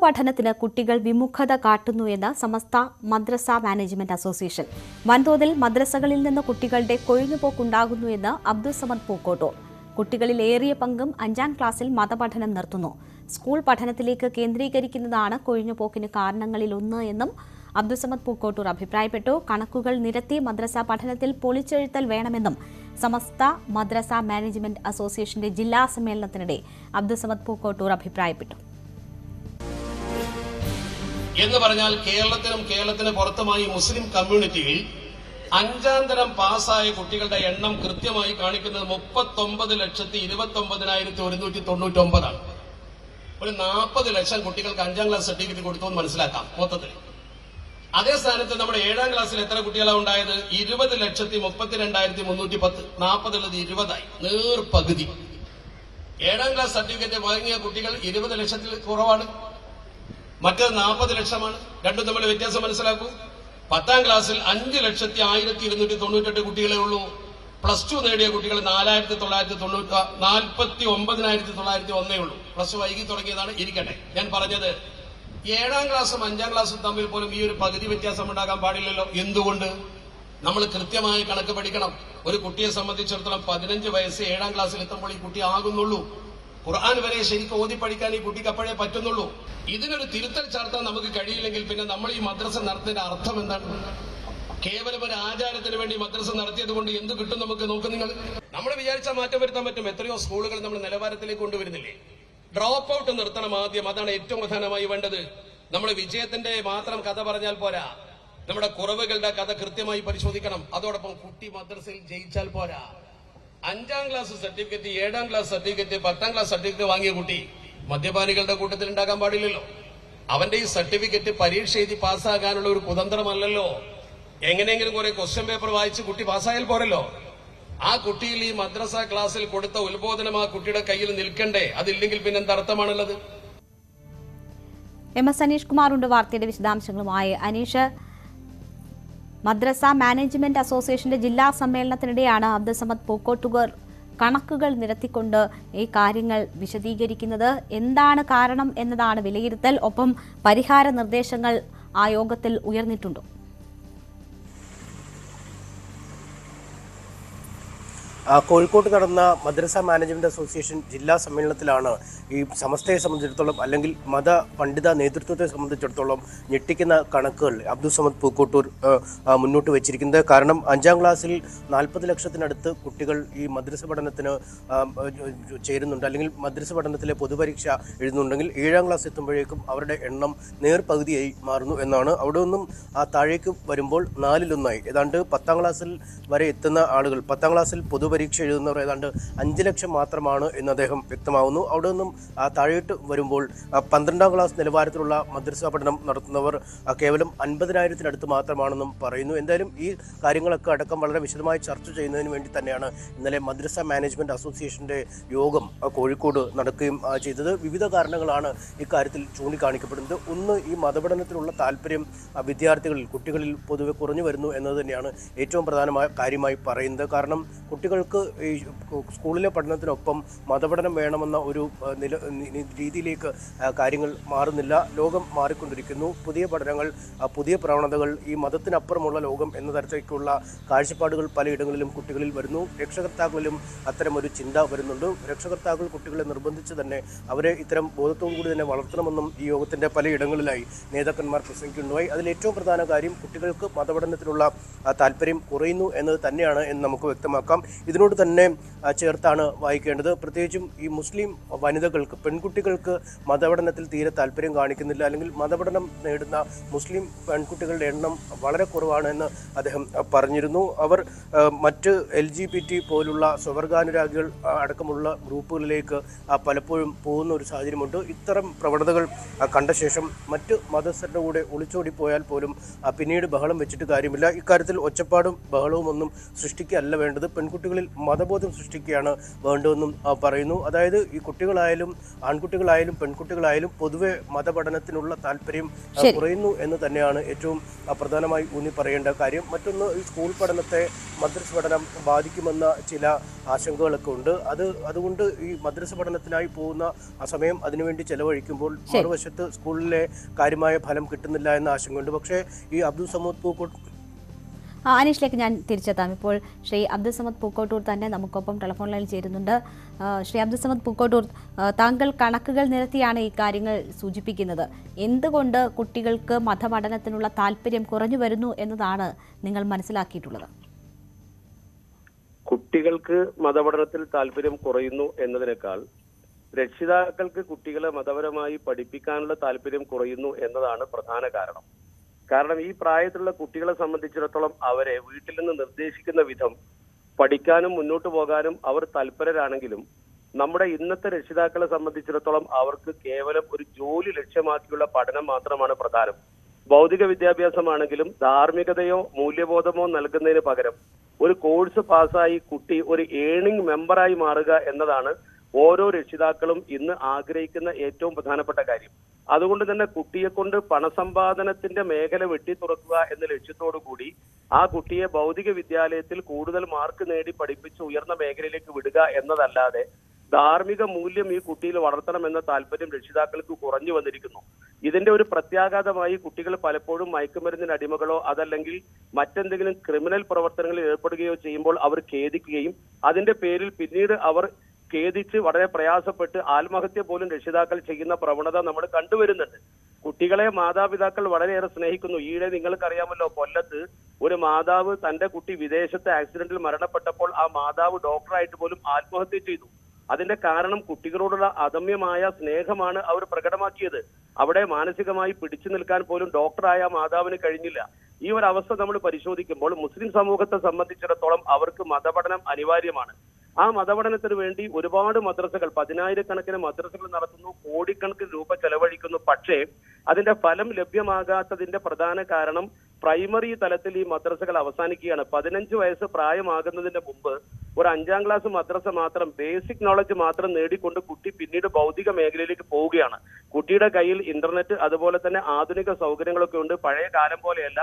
പഠനത്തിന് കുട്ടികൾ വിമുഖത കാട്ടുന്നുവെന്ന് സമസ്ത മദ്രസ മാനേജ്മെന്റ് അസോസിയേഷൻ. വൻതോതിൽ മദ്രസകളിൽ നിന്ന് കുട്ടികളുടെ കൊഴിഞ്ഞുപോക്കുണ്ടാകുന്നുവെന്ന് അബ്ദുൾ സമദ് പൂക്കോട്ടൂർ. കുട്ടികളിൽ ഏറിയ പങ്കും 5ാം ക്ലാസ്സിൽ മതപഠനം നിർത്തുന്നു. സ്കൂൾ പഠനത്തിലേക്ക് കേന്ദ്രീകരിക്കുന്നതാണ് കൊഴിഞ്ഞുപോക്കിന് കാരണങ്ങളിലൊന്ന് എന്നും അബ്ദുൾ സമദ് പൂക്കോട്ടൂർ അഭിപ്രായപ്പെട്ടു. കണക്കുകൾ നിരത്തി മദ്രസ പഠനത്തിൽ പൊളിച്ചെഴുത്തൽ വേണമെന്നും സമസ്ത മദ്രസ മാനേജ്മെന്റ് അസോസിയേഷന്റെ ജില്ലാ സമ്മേളനത്തിനിടെ അബ്ദുൾ സമദ് പൂക്കോട്ടൂർ അഭിപ്രായപ്പെട്ടു. എന്ന് പറഞ്ഞാൽ കേരളത്തിന് പുറത്തുമായി മുസ്ലിം കമ്മ്യൂണിറ്റിയിൽ 5ാം തരം പാസ്സായ കുട്ടികളുടെ എണ്ണം കൃത്യമായി കാണിക്കുന്നത് 39,29,199 ആണ്. ഒരു 40 ലക്ഷം കുട്ടികൾക്ക് 5ാം ക്ലാസ് സർട്ടിഫിക്കറ്റ് കൊടുത്തു എന്ന് മനസ്സിലാക്കാം മൊത്തത്തിൽ. അതേ സ്ഥാനത്ത് നമ്മുടെ 7ാം ക്ലാസ്സിൽ എത്ര കുട്ടികളാണ് ഉണ്ടായത്? 20,32,310. 40 ഉള്ളത് 20ആയി, നേർപകുതി. 7ാം ക്ലാസ് സർട്ടിഫിക്കറ്റ് വാങ്ങിയ കുട്ടികൾ 20 ലക്ഷത്തിൽ കുറവാണ്, മറ്റേത് 40 ലക്ഷമാണ്. രണ്ടും തമ്മിൽ വ്യത്യാസം മനസ്സിലാക്കൂ. 10ാം ക്ലാസ്സിൽ 5,01,298 കുട്ടികളെ ഉള്ളൂ. +2 നേടിയ കുട്ടികൾ 49,901 ഉള്ളൂ. +2 വൈകി തുടങ്ങിയതാണ്. ഇരിക്കട്ടെ, ഞാൻ പറഞ്ഞത് 7ാം ക്ലാസ്സും 5ാം ക്ലാസ്സും തമ്മിൽ പോലും ഈ ഒരു പകുതി വ്യത്യാസം ഉണ്ടാകാൻ പാടില്ലല്ലോ. എന്തുകൊണ്ട്? നമ്മൾ കൃത്യമായി കണക്ക് പഠിക്കണം. ഒരു കുട്ടിയെ സംബന്ധിച്ചിടത്തോളം 15 വയസ്സ് 7ാം ക്ലാസ്സിൽ എത്തുമ്പോൾ ഈ കുട്ടി ആകുന്നുള്ളൂ. ഖുർആൻ വരെ ശരിക്കും ഓതി പഠിക്കാൻ ഈ കുട്ടിക്ക് അപ്പോഴേ പറ്റുന്നുള്ളൂ. ഇതിനൊരു തിരുത്തൽ ചാർത്താൻ നമുക്ക് കഴിയില്ലെങ്കിൽ പിന്നെ നമ്മൾ ഈ മദ്രസ നടത്തുന്നതിന്റെ അർത്ഥം എന്താണ്? കേവലം ഒരു ആചാരത്തിന് വേണ്ടി മദ്രസ നടത്തിയത് കൊണ്ട് എന്ത് കിട്ടും നമുക്ക്? നോക്ക് നിങ്ങൾ. നമ്മൾ വിചാരിച്ചാൽ മാറ്റം വരുത്താൻ പറ്റും. എത്രയോ സ്കൂളുകൾ നമ്മൾ നിലവാരത്തിലേക്ക് കൊണ്ടുവരുന്നില്ലേ? ഡ്രോപ്പ് ഔട്ട് നിർത്തണം ആദ്യം. അതാണ് ഏറ്റവും പ്രധാനമായി വേണ്ടത്. നമ്മൾ വിജയത്തിന്റെ മാത്രം കഥ പറഞ്ഞാൽ പോരാ, നമ്മുടെ കുറവുകളുടെ കഥ കൃത്യമായി പരിശോധിക്കണം. അതോടൊപ്പം കുട്ടി മദ്രസയിൽ ജയിച്ചാൽ പോരാ. 5ാം class certificate, 7ാം class certificate, 10ാം class certificate വാങ്ങിയ കുട്ടി മദ്യപാനികളുടെ കൂട്ടത്തിൽ ഉണ്ടാകാൻ പാടില്ലല്ലോ. അവന്റെ ഈ സർട്ടിഫിക്കറ്റ് പരീക്ഷ എഴുതി പാസ്സാകാനുള്ള ഒരു കുതന്ത്രമല്ലല്ലോ. എങ്ങനെയെങ്കിലും കുറെ ക്വസ്റ്റ്യൻ പേപ്പർ വായിച്ച് കുട്ടി പാസ്സായാൽ പോരല്ലോ. ആ കുട്ടിയിൽ ഈ മദ്രസ ക്ലാസ്സിൽ കൊടുത്ത ഉത്ബോധനം ആ കുട്ടിയുടെ കയ്യിൽ നിൽക്കണ്ടേ? അതില്ലെങ്കിൽ പിന്നെ എന്താ അർത്ഥമാണുള്ളത്? MS അനീഷ് കുമാറുണ്ട് വാർത്തയുടെ വിശദാംശങ്ങളുമായി. അനീഷ്, മദ്രസ മാനേജ്മെന്റ് അസോസിയേഷന്റെ ജില്ലാ സമ്മേളനത്തിനിടെയാണ് അബ്ദുൾ സമദ് പൂക്കോട്ടൂർ കണക്കുകൾ നിരത്തിക്കൊണ്ട് ഈ കാര്യങ്ങൾ വിശദീകരിക്കുന്നത്. എന്താണ് കാരണം എന്നതാണ് വിലയിരുത്തൽ. ഒപ്പം പരിഹാര നിർദ്ദേശങ്ങൾ ആ യോഗത്തിൽ ഉയർന്നിട്ടുണ്ടോ? കോഴിക്കോട്ട് നടന്ന മദ്രസ മാനേജ്മെന്റ് അസോസിയേഷൻ ജില്ലാ സമ്മേളനത്തിലാണ് ഈ സമസ്തയെ സംബന്ധിച്ചിടത്തോളം അല്ലെങ്കിൽ മത പണ്ഡിത നേതൃത്വത്തെ സംബന്ധിച്ചിടത്തോളം ഞെട്ടിക്കുന്ന കണക്കുകൾ അബ്ദുൾ സമദ് പൂക്കോട്ടൂർ മുന്നോട്ട് വെച്ചിരിക്കുന്നത്. കാരണം 5ാം ക്ലാസ്സിൽ 40 ലക്ഷത്തിനടുത്ത് കുട്ടികൾ ഈ മദ്രസ പഠനത്തിന് ചേരുന്നുണ്ട്, അല്ലെങ്കിൽ മദ്രസ പഠനത്തിലെ പൊതുപരീക്ഷ എഴുതുന്നുണ്ടെങ്കിൽ 7ാം ക്ലാസ് എത്തുമ്പോഴേക്കും അവരുടെ എണ്ണം നേർപകുതിയായി മാറുന്നു എന്നാണ്. അവിടെ നിന്നും താഴേക്ക് വരുമ്പോൾ 4/1 ഏതാണ്ട് 10ാം ക്ലാസ്സിൽ വരെ എത്തുന്ന ആളുകൾ, 10ാം ക്ലാസ്സിൽ പൊതുപരീക്ഷ എഴുതുന്നവർ ഏതാണ്ട് 5 ലക്ഷം മാത്രമാണ് എന്ന് അദ്ദേഹം വ്യക്തമാവുന്നു. അവിടെ നിന്നും താഴോട്ട് വരുമ്പോൾ 12ാം ക്ലാസ് നിലവാരത്തിലുള്ള മദ്രസ പഠനം നടത്തുന്നവർ കേവലം 50,000-നടുത്ത് മാത്രമാണെന്നും പറയുന്നു. എന്തായാലും ഈ കാര്യങ്ങളൊക്കെ അടക്കം വളരെ വിശദമായി ചർച്ച ചെയ്യുന്നതിന് വേണ്ടി തന്നെയാണ് ഇന്നലെ മദ്രസ മാനേജ്മെന്റ് അസോസിയേഷന്റെ യോഗം കോഴിക്കോട് നടക്കുകയും ചെയ്തത്. വിവിധ കാരണങ്ങളാണ് ഇക്കാര്യത്തിൽ ചൂണ്ടിക്കാണിക്കപ്പെടുന്നത്. ഒന്ന്, ഈ മതപഠനത്തിലുള്ള താല്പര്യം വിദ്യാർത്ഥികളിൽ, കുട്ടികളിൽ പൊതുവെ കുറഞ്ഞു വരുന്നു എന്നത് തന്നെയാണ് ഏറ്റവും പ്രധാനമായ കാര്യമായി പറയുന്നത്. കാരണം കുട്ടികൾക്ക് ഈ സ്കൂളിലെ പഠനത്തിനൊപ്പം മതപഠനം വേണമെന്ന ഒരു രീതിയിലേക്ക് കാര്യങ്ങൾ മാറുന്നില്ല. ലോകം മാറിക്കൊണ്ടിരിക്കുന്നു. പുതിയ പഠനങ്ങൾ, പുതിയ പ്രവണതകൾ, ഈ മതത്തിനപ്പുറമുള്ള ലോകം എന്ന തരത്തിലേക്കുള്ള കാഴ്ചപ്പാടുകൾ പലയിടങ്ങളിലും കുട്ടികളിൽ വരുന്നു. രക്ഷകർത്താക്കളിലും അത്തരമൊരു ചിന്ത വരുന്നുണ്ട്. രക്ഷകർത്താക്കൾ കുട്ടികളെ നിർബന്ധിച്ച് തന്നെ അവരെ ഇത്തരം ബോധത്തോടു കൂടി തന്നെ വളർത്തണമെന്നും ഈ യോഗത്തിൻ്റെ പലയിടങ്ങളിലായി നേതാക്കന്മാർ പ്രസംഗിക്കുന്നുണ്ടായി. അതിലേറ്റവും പ്രധാന കാര്യം കുട്ടികൾക്ക് മതപഠനത്തിലുള്ള താല്പര്യം കുറയുന്നു എന്നത് തന്നെയാണ് എന്ന് നമുക്ക് വ്യക്തമാക്കാം. ഇതിനോട് തന്നെ ചേർത്താണ് വായിക്കേണ്ടത്. പ്രത്യേകിച്ചും ഈ മുസ്ലിം വനിതകൾക്ക്, പെൺകുട്ടികൾക്ക് മതപഠനത്തിൽ തീരെ താല്പര്യം കാണിക്കുന്നില്ല, അല്ലെങ്കിൽ മതപഠനം നേടുന്ന മുസ്ലിം പെൺകുട്ടികളുടെ എണ്ണം വളരെ കുറവാണ് എന്ന് അദ്ദേഹം പറഞ്ഞിരുന്നു. അവർ മറ്റ് LGBT പോലുള്ള സ്വവർഗാനുരാഗികൾ അടക്കമുള്ള ഗ്രൂപ്പുകളിലേക്ക് പലപ്പോഴും പോകുന്ന ഒരു സാഹചര്യമുണ്ട്. ഇത്തരം പ്രവണതകൾ കണ്ട ശേഷം മറ്റ് മതസ്ഥരുടെ കൂടെ ഒളിച്ചോടിപ്പോയാൽ പോലും പിന്നീട് ബഹളം വെച്ചിട്ട് കാര്യമില്ല. ഇക്കാര്യത്തിൽ ഒച്ചപ്പാടും ബഹളവും ഒന്നും സൃഷ്ടിക്കുകയല്ല വേണ്ടത്. പെൺകുട്ടികളിൽ കുട്ടികളിൽ മതബോധം സൃഷ്ടിക്കുകയാണ് വേണ്ടതെന്നും പറയുന്നു. അതായത് ഈ കുട്ടികളായാലും ആൺകുട്ടികളായാലും പെൺകുട്ടികളായാലും പൊതുവെ മതപഠനത്തിനുള്ള താല്പര്യം കുറയുന്നു എന്ന് തന്നെയാണ് ഏറ്റവും പ്രധാനമായി ഊന്നി പറയേണ്ട കാര്യം. മറ്റൊന്ന്, ഈ സ്കൂൾ പഠനത്തെ മദ്രസ പഠനം ബാധിക്കുമെന്ന ചില ആശങ്കകളൊക്കെ ഉണ്ട്. അതുകൊണ്ട് ഈ മദ്രസ പഠനത്തിനായി പോകുന്ന ആ സമയം അതിനുവേണ്ടി ചെലവഴിക്കുമ്പോൾ മറുവശത്ത് സ്കൂളിലെ കാര്യമായ ഫലം കിട്ടുന്നില്ല എന്ന ആശങ്കയുണ്ട്. പക്ഷേ ഈ അബ്ദുൾ സമദ് പൂക്കോട്ടൂർ അനീഷിലേക്ക് ഞാൻ തിരിച്ചെത്താം. ഇപ്പോൾ ശ്രീ അബ്ദുൾ സമദ് പൂക്കോട്ടൂർ തന്നെ നമുക്കൊപ്പം ടെലിഫോൺ ലൈനിൽ ചേരുന്നുണ്ട്. ശ്രീ അബ്ദുൾ സമദ് പൂക്കോട്ടൂർ, താങ്കൾ കണക്കുകൾ നിരത്തിയാണ് ഈ കാര്യങ്ങൾ സൂചിപ്പിക്കുന്നത്. എന്തുകൊണ്ട് കുട്ടികൾക്ക് മതപഠനത്തിനുള്ള താല്പര്യം കുറഞ്ഞു വരുന്നു എന്നതാണ് നിങ്ങൾ മനസ്സിലാക്കിയിട്ടുള്ളത്? കുട്ടികൾക്ക് മതപഠനത്തിൽ താല്പര്യം കുറയുന്നു എന്നതിനേക്കാൾ രക്ഷിതാക്കൾക്ക് കുട്ടികളെ മതപരമായി പഠിപ്പിക്കാനുള്ള താല്പര്യം കുറയുന്നു എന്നതാണ് പ്രധാന കാരണം. കാരണം ഈ പ്രായത്തിലുള്ള കുട്ടികളെ സംബന്ധിച്ചിടത്തോളം അവരെ വീട്ടിൽ നിന്ന് നിർദ്ദേശിക്കുന്ന വിധം പഠിക്കാനും മുന്നോട്ട് പോകാനും അവർ തൽപരരാണെങ്കിലും നമ്മുടെ ഇന്നത്തെ രക്ഷിതാക്കളെ സംബന്ധിച്ചിടത്തോളം അവർക്ക് കേവലം ഒരു ജോലി ലക്ഷ്യമാക്കിയുള്ള പഠനം മാത്രമാണ് പ്രധാനം. ഭൗതിക വിദ്യാഭ്യാസമാണെങ്കിലും ധാർമ്മികതയോ മൂല്യബോധമോ നൽകുന്നതിന് പകരം ഒരു കോഴ്സ് പാസ്സായി കുട്ടി ഒരു ഏണിംഗ് മെമ്പറായി മാറുക എന്നതാണ് ഓരോ രക്ഷിതാക്കളും ഇന്ന് ആഗ്രഹിക്കുന്ന ഏറ്റവും പ്രധാനപ്പെട്ട കാര്യം. അതുകൊണ്ട് തന്നെ കുട്ടിയെ കൊണ്ട് പണസമ്പാദനത്തിന്റെ മേഖല വെട്ടിത്തുറക്കുക എന്ന ലക്ഷ്യത്തോടു കൂടി ആ കുട്ടിയെ ഭൗതിക വിദ്യാലയത്തിൽ കൂടുതൽ മാർക്ക് നേടി പഠിപ്പിച്ച് ഉയർന്ന മേഖലയിലേക്ക് വിടുക എന്നതല്ലാതെ ധാർമ്മിക മൂല്യം ഈ കുട്ടിയിൽ വളർത്തണമെന്ന താല്പര്യം രക്ഷിതാക്കൾക്ക് കുറഞ്ഞു വന്നിരിക്കുന്നു. ഇതിന്റെ ഒരു പ്രത്യാഘാതമായി കുട്ടികൾ പലപ്പോഴും മയക്കുമരുന്നിന് അടിമകളോ അതല്ലെങ്കിൽ മറ്റെന്തെങ്കിലും ക്രിമിനൽ പ്രവർത്തനങ്ങളിൽ ഏർപ്പെടുകയോ ചെയ്യുമ്പോൾ അവർ ഖേദിക്കുകയും അതിന്റെ പേരിൽ പിന്നീട് അവർ ഖേദിച്ച് വളരെ പ്രയാസപ്പെട്ട് ആത്മഹത്യ പോലും രക്ഷിതാക്കൾ ചെയ്യുന്ന പ്രവണത നമ്മൾ കണ്ടുവരുന്നുണ്ട്. കുട്ടികളെ മാതാപിതാക്കൾ വളരെയേറെ സ്നേഹിക്കുന്നു. ഈയിടെ നിങ്ങൾക്കറിയാമല്ലോ, കൊല്ലത്ത് ഒരു മാതാവ് തന്റെ കുട്ടി വിദേശത്തെ ആക്സിഡന്റിൽ മരണപ്പെട്ടപ്പോൾ ആ മാതാവ് ഡോക്ടറായിട്ട് പോലും ആത്മഹത്യ ചെയ്തു. അതിന്റെ കാരണം കുട്ടികളോടുള്ള അദമ്യമായ സ്നേഹമാണ് അവർ പ്രകടമാക്കിയത്. അവിടെ മാനസികമായി പിടിച്ചു നിൽക്കാൻ പോലും ഡോക്ടറായ മാതാവിന് കഴിഞ്ഞില്ല. ഈ ഒരു അവസ്ഥ നമ്മൾ പരിശോധിക്കുമ്പോൾ മുസ്ലിം സമൂഹത്തെ സംബന്ധിച്ചിടത്തോളം അവർക്ക് മതപഠനം അനിവാര്യമാണ്. ആ മതപഠനത്തിന് വേണ്ടി ഒരുപാട് മദ്രസകൾ, 10,000-കണക്കിന് മദ്രസകൾ നടത്തുന്നു, കോടിക്കണക്കിന് രൂപ ചെലവഴിക്കുന്നു. പക്ഷേ അതിന്റെ ഫലം ലഭ്യമാകാത്തതിന്റെ പ്രധാന കാരണം പ്രൈമറി തലത്തിൽ ഈ മദ്രസകൾ അവസാനിക്കുകയാണ്. 15 വയസ്സ് പ്രായമാകുന്നതിന് മുമ്പ് ഒരു 5ാം ക്ലാസ് മദ്രസ മാത്രം, ബേസിക് നോളജ് മാത്രം നേടിക്കൊണ്ട് കുട്ടി പിന്നീട് ഭൗതിക മേഖലയിലേക്ക് പോവുകയാണ്. കുട്ടിയുടെ കയ്യിൽ ഇന്റർനെറ്റ് അതുപോലെ തന്നെ ആധുനിക സൗകര്യങ്ങളൊക്കെ ഉണ്ട്. പഴയ കാലം പോലെയല്ല.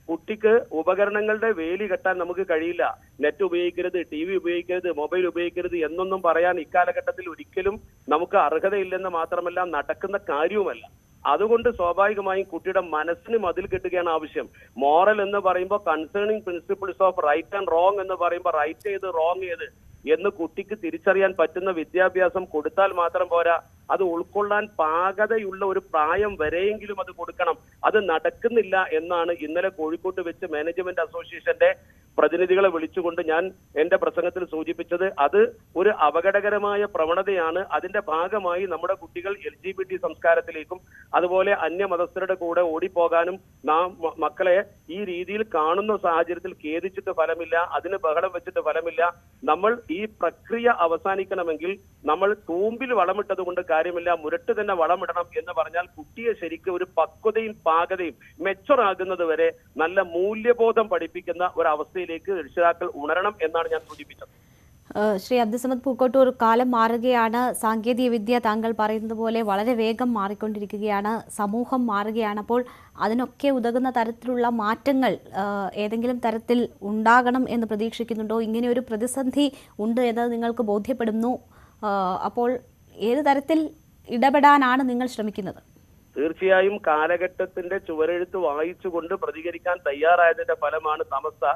കുട്ടിക്ക് ഉപകരണങ്ങളുടെ വേലി കെട്ടാൻ നമുക്ക് കഴിയില്ല. നെറ്റ് ഉപയോഗിക്കരുത്, TV ഉപയോഗിക്കരുത്, മൊബൈൽ ഉപയോഗിക്കരുത് എന്നൊന്നും പറയാൻ ഇക്കാലഘട്ടത്തിൽ ഒരിക്കലും നമുക്ക് അർഹതയില്ലെന്ന് മാത്രമല്ല നടക്കുന്ന കാര്യവുമല്ല. അതുകൊണ്ട് സ്വാഭാവികമായും കുട്ടിയുടെ മനസ്സിന് മതിൽ കെട്ടുകയാണ് ആവശ്യം. മോറൽ എന്ന് പറയുമ്പോൾ concerning principles of right and wrong എന്ന് പറയുമ്പോൾ റൈറ്റ് ഏത് റോങ് ഏത് എന്ന് കുട്ടിക്ക് തിരിച്ചറിയാൻ പറ്റുന്ന വിദ്യാഭ്യാസം കൊടുത്താൽ മാത്രം പോരാ, അത് ഉൾക്കൊള്ളാൻ പാകതയുള്ള ഒരു പ്രായം വരെയെങ്കിലും അത് കൊടുക്കണം. അത് നടക്കുന്നില്ല എന്നാണ് ഇന്നലെ കോഴിക്കോട്ട് വെച്ച് മാനേജ്മെന്റ് അസോസിയേഷന്റെ പ്രതിനിധികളെ വിളിച്ചുകൊണ്ട് ഞാൻ എന്റെ പ്രസംഗത്തിൽ സൂചിപ്പിച്ചത്. അത് ഒരു അപകടകരമായ പ്രവണതയാണ്. അതിന്റെ ഭാഗമായി നമ്മുടെ കുട്ടികൾ LGBT സംസ്കാരത്തിലേക്കും അതുപോലെ അന്യമതസ്ഥരുടെ കൂടെ ഓടിപ്പോകാനും നാം മക്കളെ ഈ രീതിയിൽ കാണുന്ന സാഹചര്യത്തിൽ ഖേദിച്ചിട്ട് ഫലമില്ല, അതിന് ബഹളം വെച്ചിട്ട് ഫലമില്ല. നമ്മൾ ഈ പ്രക്രിയ അവസാനിക്കണമെങ്കിൽ നമ്മൾ തൂമ്പിൽ വളമിട്ടത് കൊണ്ട് കാര്യമില്ല, മുരട്ട് തന്നെ വളമിടണം എന്ന് പറഞ്ഞാൽ കുട്ടിയെ ശരിക്കും ഒരു പക്വതയും പാകതയും മെച്ചുറാകുന്നത് വരെ നല്ല മൂല്യബോധം പഠിപ്പിക്കുന്ന ഒരവസ്ഥയിലേക്ക് രക്ഷിതാക്കൾ ഉണരണം എന്നാണ് ഞാൻ സൂചിപ്പിച്ചത്. ശ്രീ അബ്ദുൾ സമദ് പൂക്കോട്ടൂർ, കാലം മാറുകയാണ്, സാങ്കേതിക വിദ്യ താങ്കൾ പറയുന്നത് പോലെ വളരെ വേഗം മാറിക്കൊണ്ടിരിക്കുകയാണ്, സമൂഹം മാറുകയാണ്. അപ്പോൾ അതിനൊക്കെ ഉതകുന്ന തരത്തിലുള്ള മാറ്റങ്ങൾ ഏതെങ്കിലും തരത്തിൽ ഉണ്ടാകണം എന്ന് പ്രതീക്ഷിക്കുന്നുണ്ടോ? ഇങ്ങനെ ഒരു പ്രതിസന്ധി ഉണ്ട് എന്നത് നിങ്ങൾക്ക് ബോധ്യപ്പെടുന്നു. അപ്പോൾ ഏത് തരത്തിൽ ഇടപെടാനാണ് നിങ്ങൾ ശ്രമിക്കുന്നത്? തീർച്ചയായും കാലഘട്ടത്തിന്റെ ചുവരെഴുത്ത് വായിച്ചുകൊണ്ട് പ്രതികരിക്കാൻ തയ്യാറായതിന്റെ ഫലമാണ് സമസ്ത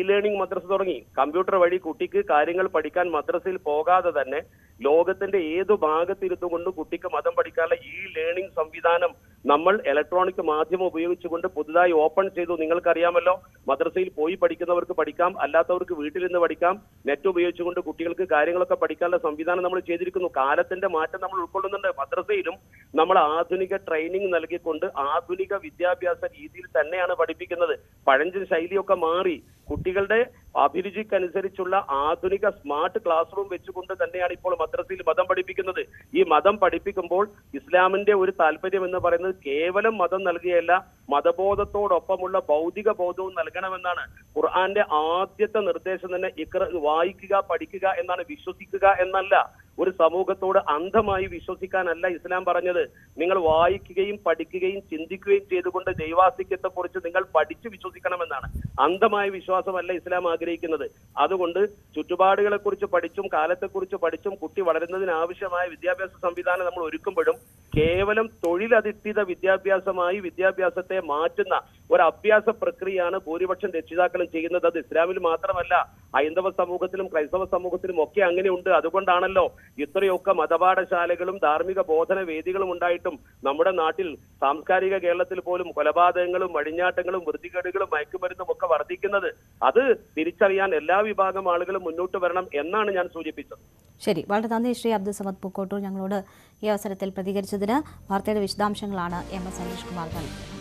ലേണിംഗ് മദ്രസ തുടങ്ങി. കമ്പ്യൂട്ടർ വഴി കുട്ടിക്ക് കാര്യങ്ങൾ പഠിക്കാൻ മദ്രസയിൽ പോകാതെ തന്നെ ലോകത്തിന്റെ ഏതു ഭാഗത്തിരുത്തും കൊണ്ട് കുട്ടിക്ക് മതം പഠിക്കാനുള്ള ലേണിംഗ് സംവിധാനം നമ്മൾ ഇലക്ട്രോണിക് മാധ്യമം ഉപയോഗിച്ചുകൊണ്ട് പുതുതായി ഓപ്പൺ ചെയ്തു. നിങ്ങൾക്കറിയാമല്ലോ, മദ്രസയിൽ പോയി പഠിക്കുന്നവർക്ക് പഠിക്കാം, അല്ലാത്തവർക്ക് വീട്ടിൽ നിന്ന് പഠിക്കാം. നെറ്റ് ഉപയോഗിച്ചുകൊണ്ട് കുട്ടികൾക്ക് കാര്യങ്ങളൊക്കെ പഠിക്കാനുള്ള സംവിധാനം നമ്മൾ ചെയ്തിരിക്കുന്നു. കാലത്തിന്റെ മാറ്റം നമ്മൾ ഉൾക്കൊള്ളുന്നുണ്ട്. മദ്രസയിലും നമ്മൾ ആധുനിക ട്രെയിനിങ് നൽകിക്കൊണ്ട് ആധുനിക വിദ്യാഭ്യാസ രീതിയിൽ തന്നെയാണ് പഠിപ്പിക്കുന്നത്. പഴഞ്ചൻ ശൈലിയൊക്കെ മാറി കുട്ടികളുടെ അഭിരുചിക്കനുസരിച്ചുള്ള ആധുനിക സ്മാർട്ട് ക്ലാസ് റൂം വെച്ചുകൊണ്ട് തന്നെയാണ് ഇപ്പോൾ മദ്രസയിൽ മതം പഠിപ്പിക്കുന്നത്. ഈ മതം പഠിപ്പിക്കുമ്പോൾ ഇസ്ലാമിന്റെ ഒരു താല്പര്യം എന്ന് പറയുന്നത് കേവലം മതം നൽകിയല്ല, മതബോധത്തോടൊപ്പമുള്ള ഭൗതിക ബോധവും നൽകണമെന്നാണ്. ഖുർആന്റെ ആദ്യത്തെ നിർദ്ദേശം തന്നെ വായിക്കുക, പഠിക്കുക എന്നാണ്, വിശ്വസിക്കുക എന്നല്ല. ഒരു സമൂഹത്തോട് അന്ധമായി വിശ്വസിക്കാനല്ല ഇസ്ലാം പറഞ്ഞത്. നിങ്ങൾ വായിക്കുകയും പഠിക്കുകയും ചിന്തിക്കുകയും ചെയ്തുകൊണ്ട് ദൈവാസ്തിക്യത്തെ കുറിച്ച് നിങ്ങൾ പഠിച്ചു വിശ്വസിക്കണമെന്നാണ്. അന്ധമായ വിശ്വാസമല്ല ഇസ്ലാം ആഗ്രഹിക്കുന്നത്. അതുകൊണ്ട് ചുറ്റുപാടുകളെ കുറിച്ച് പഠിച്ചും കാലത്തെക്കുറിച്ച് പഠിച്ചും കുട്ടി വളരുന്നതിന് ആവശ്യമായ വിദ്യാഭ്യാസ സംവിധാനം നമ്മൾ ഒരുക്കുമ്പോഴും കേവലം തൊഴിലധിഷ്ഠിത വിദ്യാഭ്യാസമായി വിദ്യാഭ്യാസത്തെ മാറ്റുന്ന ഒരു അഭ്യാസ പ്രക്രിയയാണ് ഭൂരിപക്ഷം രക്ഷിതാക്കളും ചെയ്യുന്നത്. അത് ഇസ്ലാമിൽ മാത്രമല്ല, ഹൈന്ദവ സമൂഹത്തിലും ക്രൈസ്തവ സമൂഹത്തിലും ഒക്കെ അങ്ങനെയുണ്ട്. അതുകൊണ്ടാണല്ലോ ഇത്രയൊക്കെ മതപാഠശാലകളും ധാർമ്മിക ബോധന വേദികളും ഉണ്ടായിട്ടും നമ്മുടെ നാട്ടിൽ സാംസ്കാരിക കേരളത്തിൽ പോലും കൊലപാതകങ്ങളും വഴിഞ്ഞാട്ടങ്ങളും വൃത്തികേടുകളും മയക്കുമരുന്നും ഒക്കെ വർദ്ധിക്കുന്നത്. അത് തിരിച്ചറിയാൻ എല്ലാ വിഭാഗം ആളുകളും മുന്നോട്ട് വരണം എന്നാണ് ഞാൻ സൂചിപ്പിച്ചത്. ശരി, വളരെ നന്ദി ശ്രീ അബ്ദുൾ സമദ് പൂക്കോട്ടൂർ ഞങ്ങളോട് ഈ അവസരത്തിൽ പ്രതികരിച്ചതിന്. വാർത്തയുടെ വിശദാംശങ്ങളാണ് MS അനീഷ് കുമാർ നൽകിയത്.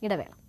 ഇടവേള.